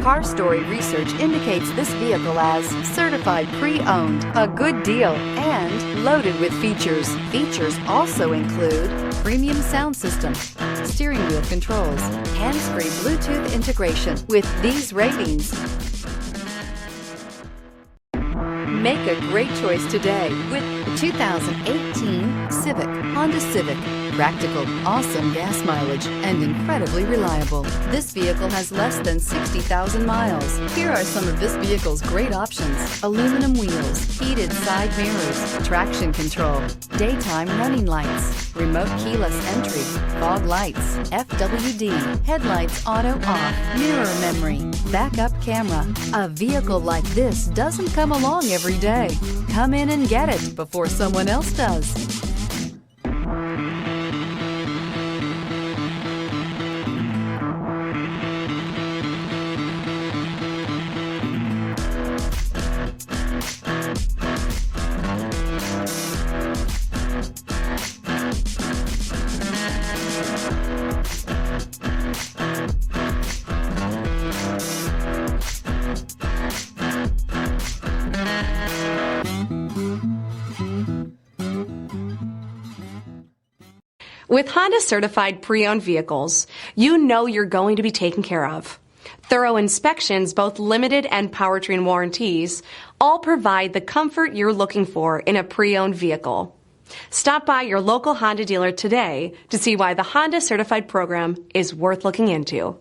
Car Story research indicates this vehicle as certified pre-owned, a good deal, and loaded with features. Features also include premium sound system, steering wheel controls, hands-free Bluetooth integration. With these ratings, make a great choice today with the 2018 Civic. Honda Civic. Practical, awesome gas mileage, and incredibly reliable. This vehicle has less than 60,000 miles. Here are some of this vehicle's great options: aluminum wheels, heated side mirrors, traction control, daytime running lights, remote keyless entry, fog lights, FWD, headlights auto off, mirror memory, backup camera. A vehicle like this doesn't come along every day. Come in and get it before someone else does. With Honda certified pre-owned vehicles, you know you're going to be taken care of. Thorough inspections, both limited and powertrain warranties, all provide the comfort you're looking for in a pre-owned vehicle. Stop by your local Honda dealer today to see why the Honda certified program is worth looking into.